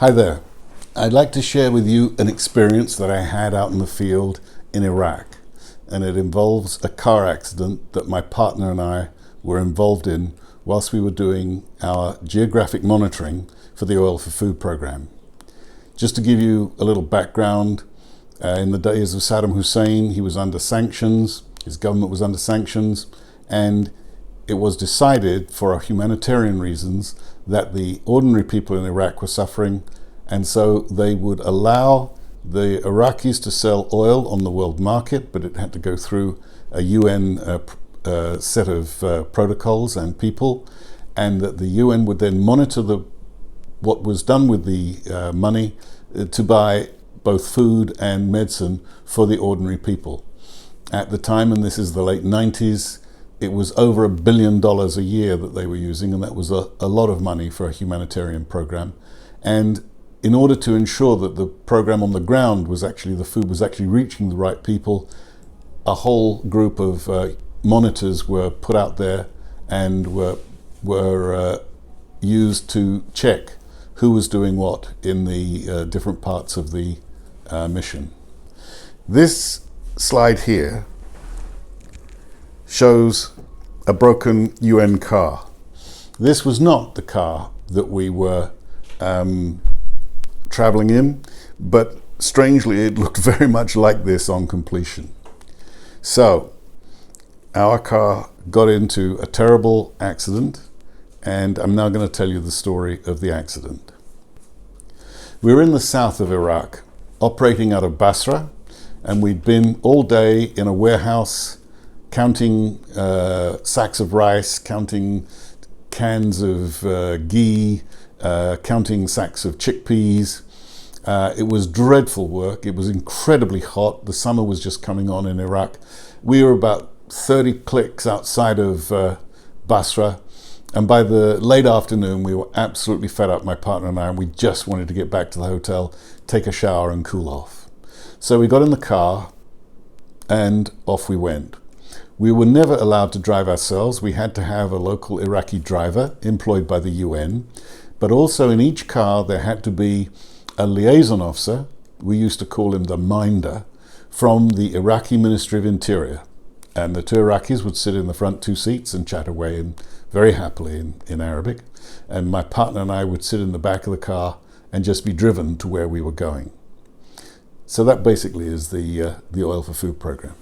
Hi there. I'd like to share with you an experience that I had out in the field in Iraq, and it involves a car accident that my partner and I were involved in whilst we were doing our geographic monitoring for the Oil for Food program. Just to give you a little background, in the days of Saddam Hussein, he was under sanctions, his government was under sanctions, and it was decided for humanitarian reasons that the ordinary people in Iraq were suffering, and so they would allow the Iraqis to sell oil on the world market, but it had to go through a UN set of protocols and people, and that the UN would then monitor what was done with the money to buy both food and medicine for the ordinary people. At the time, and this is the late 90s, it was over $1 billion a year that they were using, and that was a lot of money for a humanitarian program. And in order to ensure that the program on the ground was actually, the food was actually reaching the right people, a whole group of monitors were put out there and were used to check who was doing what in the different parts of the mission. This slide here shows a broken UN car. This was not the car that we were traveling in, but strangely it looked very much like this on completion. So our car got into a terrible accident, and I'm now going to tell you the story of the accident. We were in the south of Iraq, operating out of Basra, and we'd been all day in a warehouse counting sacks of rice, counting cans of ghee, counting sacks of chickpeas. It was dreadful work. It was incredibly hot. The summer was just coming on in Iraq. We were about 30 clicks outside of Basra, and by the late afternoon we were absolutely fed up, my partner and I, and we just wanted to get back to the hotel, take a shower and cool off. So we got in the car and off we went. We were never allowed to drive ourselves. We had to have a local Iraqi driver employed by the UN, but also in each car there had to be a liaison officer, we used to call him the minder, from the Iraqi Ministry of Interior. And the two Iraqis would sit in the front two seats and chat away very happily in Arabic. And my partner and I would sit in the back of the car and just be driven to where we were going. So that basically is the Oil for Food program.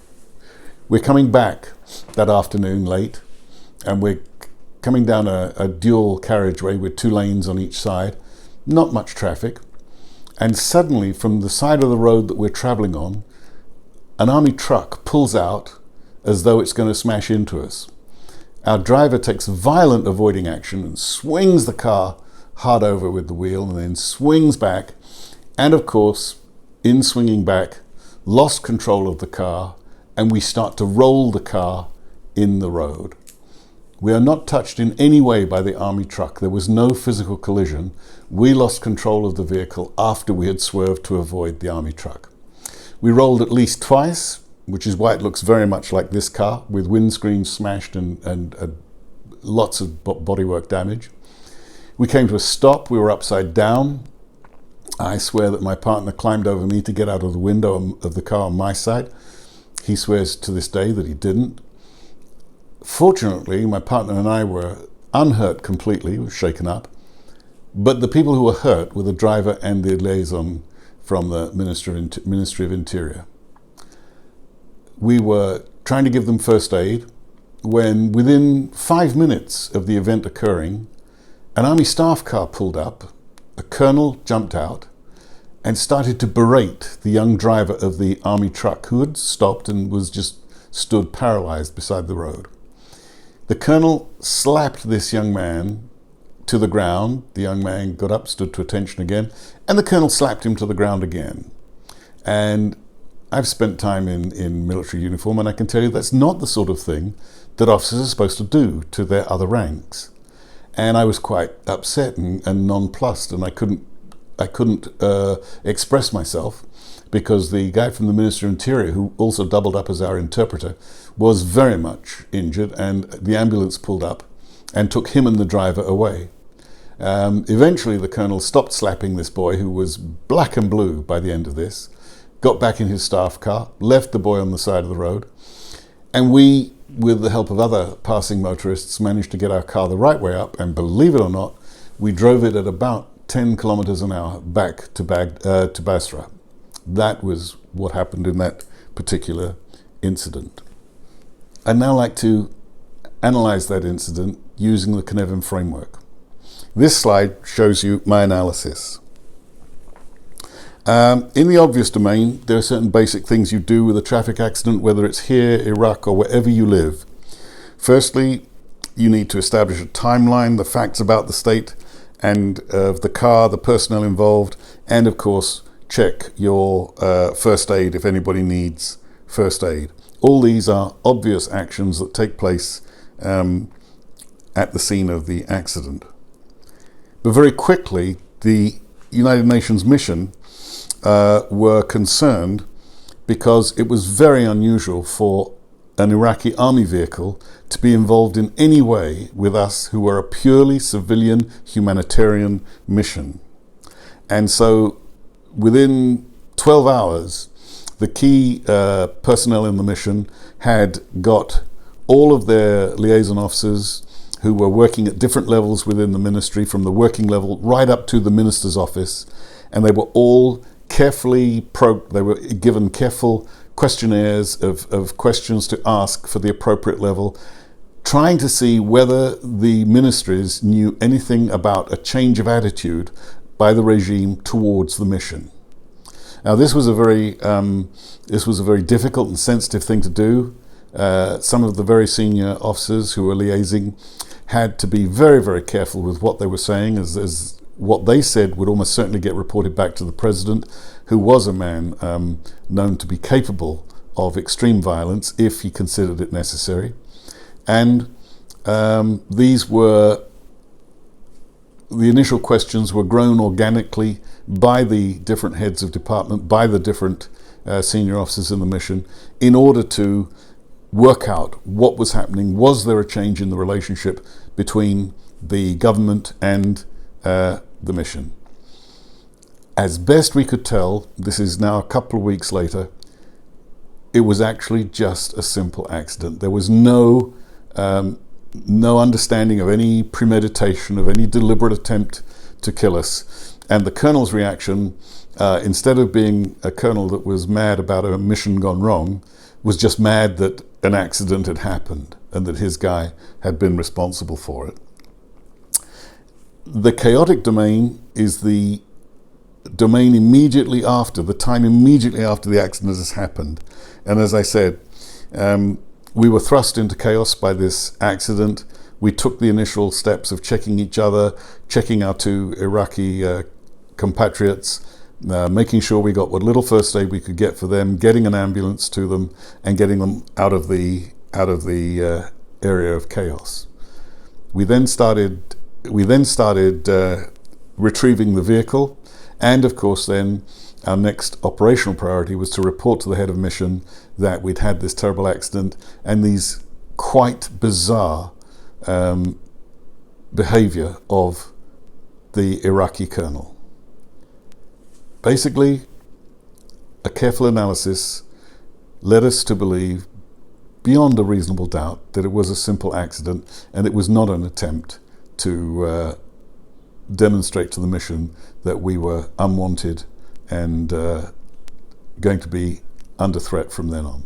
We're coming back that afternoon late, and we're coming down a dual carriageway with 2 lanes on each side, not much traffic. And suddenly, from the side of the road that we're traveling on, an army truck pulls out as though it's going to smash into us. Our driver takes violent avoiding action and swings the car hard over with the wheel, and then swings back, and of course, in swinging back, lost control of the car, and we start to roll the car in the road. We are not touched in any way by the army truck. There was no physical collision. We lost control of the vehicle after we had swerved to avoid the army truck. We rolled at least twice, which is why it looks very much like this car, with windscreen smashed and lots of bodywork damage. We came to a stop. We were upside down. I swear that my partner climbed over me to get out of the window of the car on my side. He swears to this day that he didn't. Fortunately, my partner and I were unhurt completely, we were shaken up, but the people who were hurt were the driver and the liaison from the Ministry of Interior. We were trying to give them first aid when, within 5 minutes of the event occurring, an army staff car pulled up, a colonel jumped out and started to berate the young driver of the army truck, who had stopped and was just stood paralyzed beside the road. The colonel slapped this young man to the ground. The young man got up, stood to attention again, and the colonel slapped him to the ground again. And I've spent time in military uniform, and I can tell you that's not the sort of thing that officers are supposed to do to their other ranks. And I was quite upset and nonplussed, and I couldn't express myself, because the guy from the Ministry of Interior, who also doubled up as our interpreter, was very much injured, and the ambulance pulled up and took him and the driver away. Eventually the colonel stopped slapping this boy, who was black and blue by the end of this, got back in his staff car, left the boy on the side of the road, and we, with the help of other passing motorists, managed to get our car the right way up, and believe it or not, we drove it at about 10 kilometers an hour back to Basra. That was what happened in that particular incident. I'd now like to analyze that incident using the Cynefin framework. This slide shows you my analysis. In the obvious domain, there are certain basic things you do with a traffic accident, whether it's here, Iraq, or wherever you live. Firstly, you need to establish a timeline, the facts about the state and of the car, the personnel involved, and of course, check your first aid if anybody needs first aid. All these are obvious actions that take place at the scene of the accident. But very quickly, the United Nations mission were concerned because it was very unusual for an Iraqi army vehicle to be involved in any way with us, who were a purely civilian humanitarian mission. And so within 12 hours, the key personnel in the mission had got all of their liaison officers who were working at different levels within the ministry, from the working level right up to the minister's office, and they were all carefully they were given careful questionnaires of questions to ask for the appropriate level, trying to see whether the ministries knew anything about a change of attitude by the regime towards the mission. Now, this was a very difficult and sensitive thing to do. Some of the very senior officers who were liaising had to be very, very careful with what they were saying, as what they said would almost certainly get reported back to the president, who was a man known to be capable of extreme violence if he considered it necessary. And these were, the initial questions were grown organically by the different heads of department, by the different senior officers in the mission, in order to work out what was happening. Was there a change in the relationship between the government and the mission? As best we could tell, this is now a couple of weeks later, it was actually just a simple accident. There was no understanding of any premeditation, of any deliberate attempt to kill us. And the colonel's reaction, instead of being a colonel that was mad about a mission gone wrong, was just mad that an accident had happened and that his guy had been responsible for it. The chaotic domain is the domain immediately after, the time immediately after the accident has happened. And as I said, we were thrust into chaos by this accident. We took the initial steps of checking each other, checking our two Iraqi compatriots, making sure we got what little first aid we could get for them, getting an ambulance to them, and getting them out of the area of chaos. We then started retrieving the vehicle, and of course then our next operational priority was to report to the head of mission that we'd had this terrible accident and these quite bizarre behavior of the Iraqi colonel. Basically, a careful analysis led us to believe, beyond a reasonable doubt, that it was a simple accident and it was not an attempt to demonstrate to the mission that we were unwanted and going to be under threat from then on.